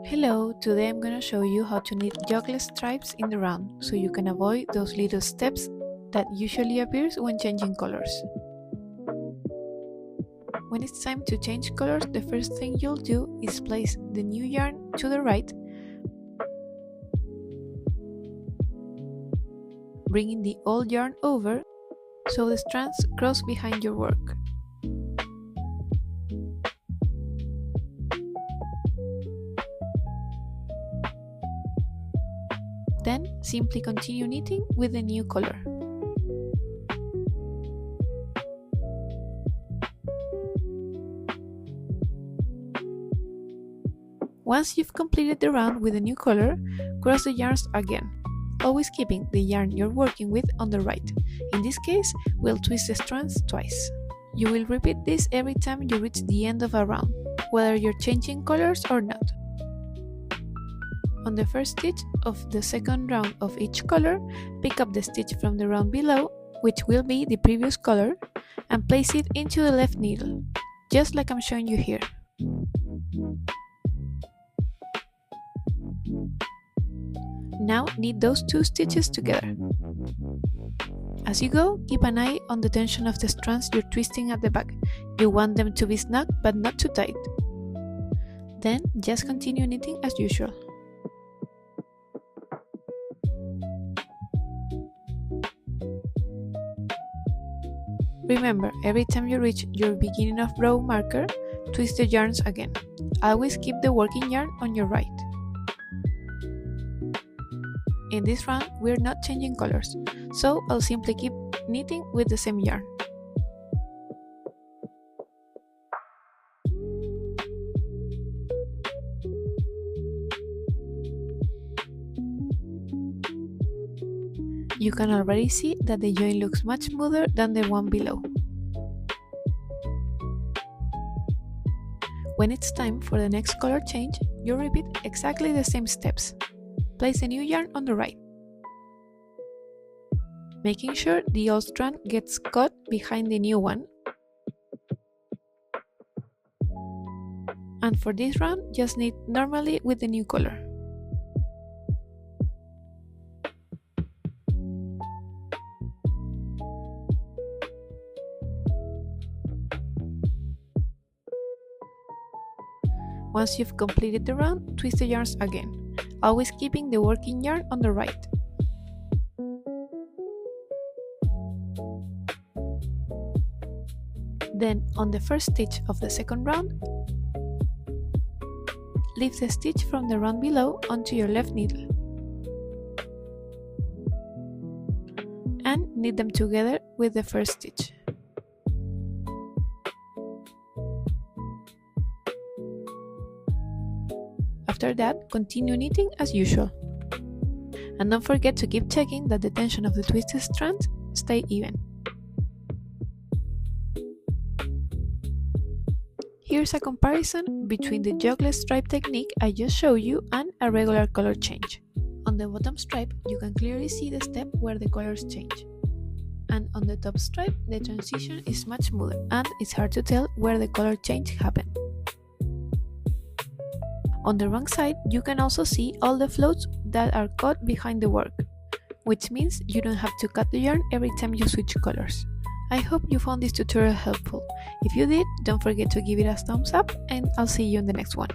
Hello, today I'm gonna show you how to knit jogless stripes in the round so you can avoid those little steps that usually appears when changing colors. When it's time to change colors, the first thing you'll do is place the new yarn to the right, bringing the old yarn over so the strands cross behind your work. Then simply continue knitting with the new color. Once you've completed the round with the new color, cross the yarns again, always keeping the yarn you're working with on the right. In this case, we'll twist the strands twice. You will repeat this every time you reach the end of a round, whether you're changing colors or not. On the first stitch of the second round of each color, pick up the stitch from the round below, which will be the previous color, and place it into the left needle, just like I'm showing you here. Now knit those two stitches together. As you go, keep an eye on the tension of the strands you're twisting at the back. You want them to be snug but not too tight. Then just continue knitting as usual. Remember, every time you reach your beginning of row marker, twist the yarns again. Always keep the working yarn on your right. In this round, we're not changing colors, so I'll simply keep knitting with the same yarn. You can already see that the join looks much smoother than the one below. When it's time for the next color change, you repeat exactly the same steps. Place the new yarn on the right, making sure the old strand gets caught behind the new one. And for this round, just knit normally with the new color. Once you've completed the round, twist the yarns again, always keeping the working yarn on the right. Then, on the first stitch of the second round, lift the stitch from the round below onto your left needle and knit them together with the first stitch. After that, continue knitting as usual. And don't forget to keep checking that the tension of the twisted strands stay even. Here's a comparison between the jogless stripe technique I just showed you and a regular color change. On the bottom stripe, you can clearly see the step where the colors change. And on the top stripe, the transition is much smoother and it's hard to tell where the color change happened. On the wrong side, you can also see all the floats that are caught behind the work, which means you don't have to cut the yarn every time you switch colors. I hope you found this tutorial helpful. If you did, don't forget to give it a thumbs up and I'll see you in the next one.